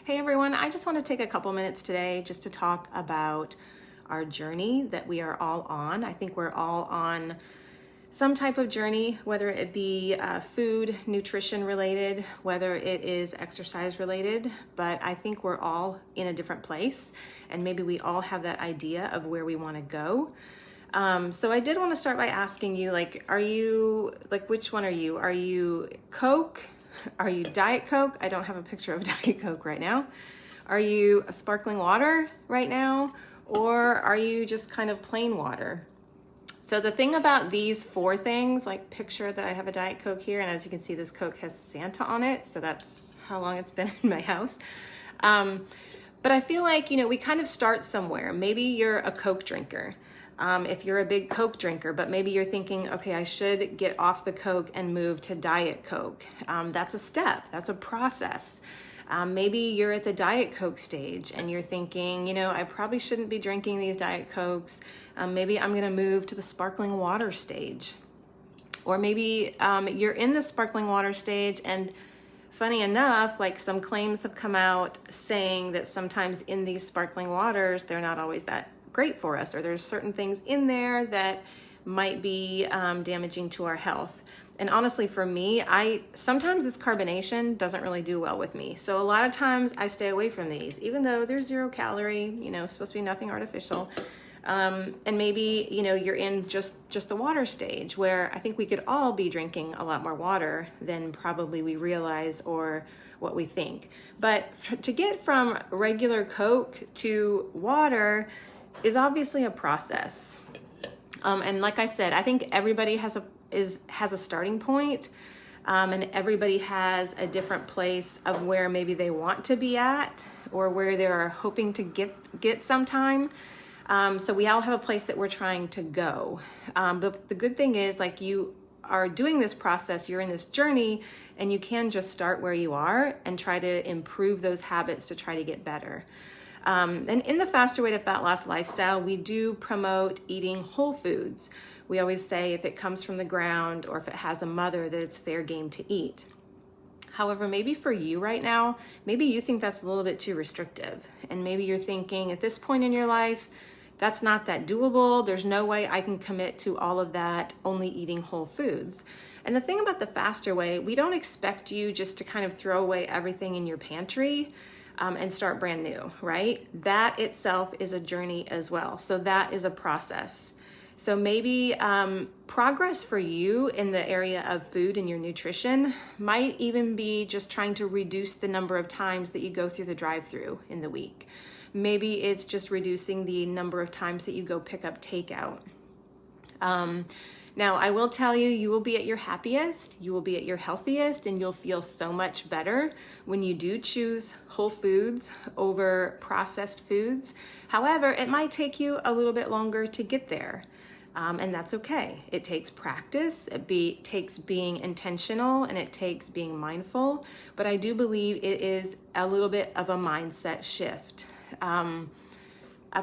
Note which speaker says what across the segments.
Speaker 1: Hey everyone, I just want to take a couple minutes today just to talk about our journey that we are all on. I think we're all on some type of journey, whether it be food, nutrition related, whether it is exercise related, but I think we're all in a different place and maybe we all have that idea of where we want to go. So I did want to start by asking you, which one are you? Are you Coke? Are you Diet Coke? I don't have a picture of Diet Coke right now. Are you a sparkling water right now? Or are you just kind of plain water? So the thing about these four things, like picture that I have a Diet Coke here, and as you can see, this Coke has Santa on it. So that's how long it's been in my house. But I feel like, we kind of start somewhere. Maybe you're a Coke drinker. If you're a big Coke drinker, but maybe you're thinking, okay, I should get off the Coke and move to Diet Coke. That's a step, that's a process. Maybe you're at the Diet Coke stage and you're thinking, I probably shouldn't be drinking these Diet Cokes. Maybe I'm gonna move to the sparkling water stage. Or maybe you're in the sparkling water stage, and funny enough, like some claims have come out saying that sometimes in these sparkling waters, they're not always that great for us, or there's certain things in there that might be damaging to our health. And honestly, for me, sometimes this carbonation doesn't really do well with me. So a lot of times I stay away from these, even though they're 0 calorie, supposed to be nothing artificial. And maybe, you're in just the water stage, where I think we could all be drinking a lot more water than probably we realize or what we think. But to get from regular Coke to water is obviously a process. And like I said, I think everybody has a starting point, and everybody has a different place of where maybe they want to be at, or where they're hoping to get sometime. So we all have a place that we're trying to go. But the good thing is, like, you are doing this process, you're in this journey, and you can just start where you are and try to improve those habits to try to get better. And in the Faster Way to Fat Loss lifestyle, we do promote eating whole foods. We always say if it comes from the ground or if it has a mother, that it's fair game to eat. However, maybe for you right now, maybe you think that's a little bit too restrictive. And maybe you're thinking at this point in your life, that's not that doable. There's no way I can commit to all of that, only eating whole foods. And the thing about the Faster Way, we don't expect you just to kind of throw away everything in your pantry and start brand new, right? That itself is a journey as well. So that is a process. So maybe progress for you in the area of food and your nutrition might even be just trying to reduce the number of times that you go through the drive-through in the week. Maybe it's just reducing the number of times that you go pick up takeout. Now, I will tell you, you will be at your happiest, you will be at your healthiest, and you'll feel so much better when you do choose whole foods over processed foods. However, it might take you a little bit longer to get there. And that's okay. It takes practice, it takes being intentional, and it takes being mindful. But I do believe it is a little bit of a mindset shift.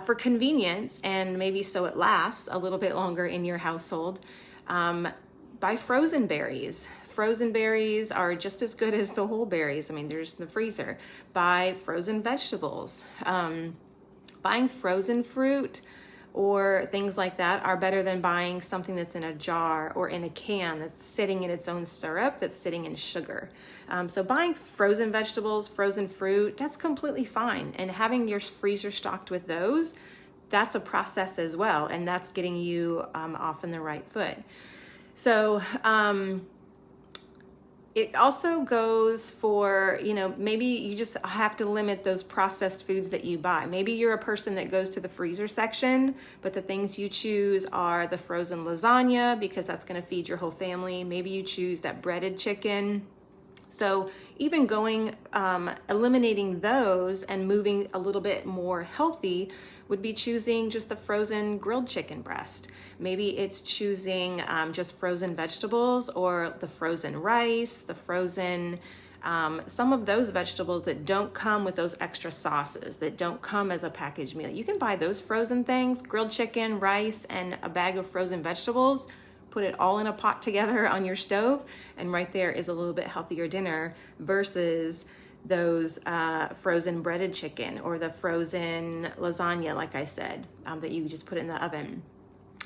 Speaker 1: For convenience, and maybe so it lasts a little bit longer in your household, buy frozen berries. Frozen berries are just as good as the whole berries. I mean, there's the freezer. Buy frozen vegetables. Buying frozen fruit or things like that are better than buying something that's in a jar or in a can that's sitting in its own syrup, that's sitting in sugar. So buying frozen vegetables, frozen fruit, that's completely fine. And having your freezer stocked with those, that's a process as well. And that's getting you off on the right foot. So it also goes for, maybe you just have to limit those processed foods that you buy. Maybe you're a person that goes to the freezer section, but the things you choose are the frozen lasagna because that's going to feed your whole family. Maybe you choose that breaded chicken. So even eliminating those and moving a little bit more healthy would be choosing just the frozen grilled chicken breast. Maybe it's choosing just frozen vegetables, or the frozen rice, the frozen, some of those vegetables that don't come with those extra sauces, that don't come as a packaged meal. You can buy those frozen things, grilled chicken, rice, and a bag of frozen vegetables. Put it all in a pot together on your stove, and right there is a little bit healthier dinner versus those frozen breaded chicken or the frozen lasagna, like I said, that you just put in the oven.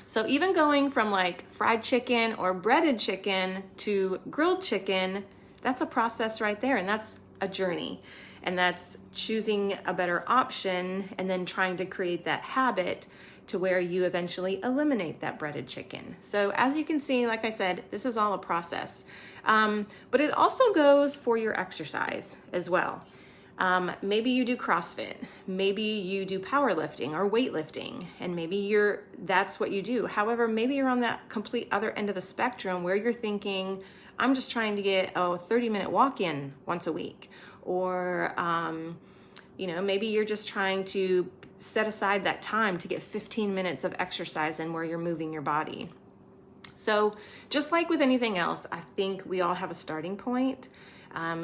Speaker 1: So even going from like fried chicken or breaded chicken to grilled chicken, that's a process right there, and that's a journey. And that's choosing a better option and then trying to create that habit to where you eventually eliminate that breaded chicken. So as you can see, like I said, this is all a process. But it also goes for your exercise as well. Maybe you do CrossFit, maybe you do powerlifting or weightlifting, and maybe that's what you do. However, maybe you're on that complete other end of the spectrum where you're thinking, I'm just trying to get a 30-minute walk in once a week. Or, maybe you're just trying to set aside that time to get 15 minutes of exercise in where you're moving your body. So just like with anything else, I think we all have a starting point.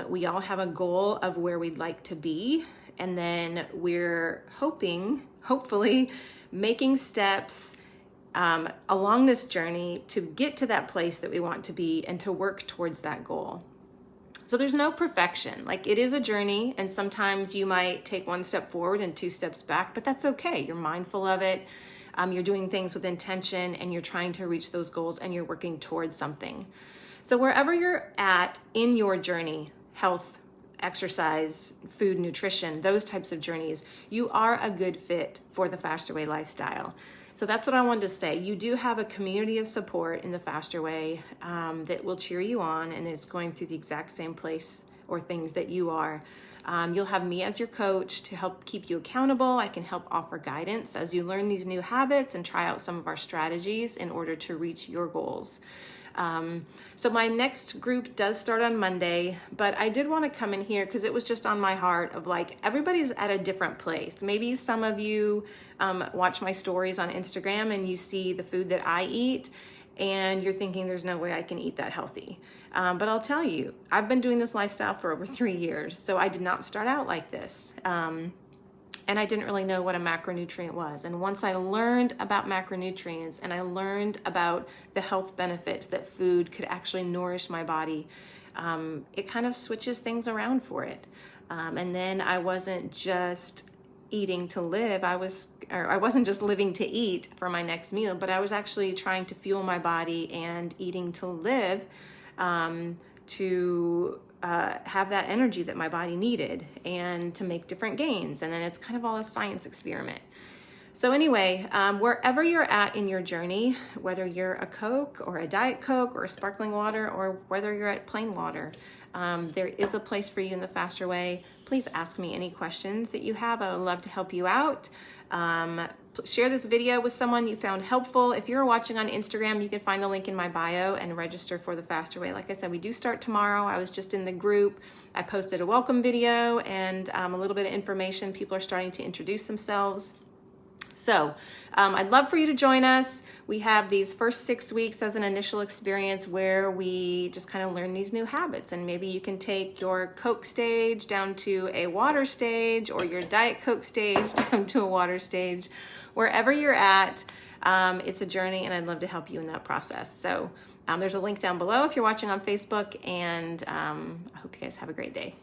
Speaker 1: We all have a goal of where we'd like to be. And then we're hopefully making steps along this journey to get to that place that we want to be and to work towards that goal. So there's no perfection. Like, it is a journey, and sometimes you might take one step forward and 2 steps back, but that's okay. You're mindful of it. You're doing things with intention, and you're trying to reach those goals, and you're working towards something. So wherever you're at in your journey, health, exercise, food, nutrition, those types of journeys, you are a good fit for the Faster Way lifestyle. So that's what I wanted to say. You do have a community of support in the Faster Way that will cheer you on, and it's going through the exact same place or things that you are. You'll have me as your coach to help keep you accountable. I can help offer guidance as you learn these new habits and try out some of our strategies in order to reach your goals. So my next group does start on Monday, but I did want to come in here because it was just on my heart of like, everybody's at a different place. Maybe some of you watch my stories on Instagram and you see the food that I eat and you're thinking there's no way I can eat that healthy. But I'll tell you, I've been doing this lifestyle for over 3 years. So I did not start out like this. And I didn't really know what a macronutrient was. And once I learned about macronutrients and I learned about the health benefits that food could actually nourish my body, it kind of switches things around for it. And then I wasn't just eating to live. I wasn't just living to eat for my next meal, but I was actually trying to fuel my body and eating to live to have that energy that my body needed and to make different gains. And then it's kind of all a science experiment. So anyway, wherever you're at in your journey, whether you're a Coke or a Diet Coke or a sparkling water, or whether you're at plain water, there is a place for you in the Faster Way. Please ask me any questions that you have. I would love to help you out. Share this video with someone you found helpful. If you're watching on Instagram, you can find the link in my bio and register for the Faster Way. Like I said, we do start tomorrow. I was just in the group. I posted a welcome video and a little bit of information. People are starting to introduce themselves. So I'd love for you to join us. We have these first 6 weeks as an initial experience where we just kind of learn these new habits, and maybe you can take your Coke stage down to a water stage, or your Diet Coke stage down to a water stage. Wherever you're at, it's a journey, and I'd love to help you in that process. So there's a link down below if you're watching on Facebook, and I hope you guys have a great day.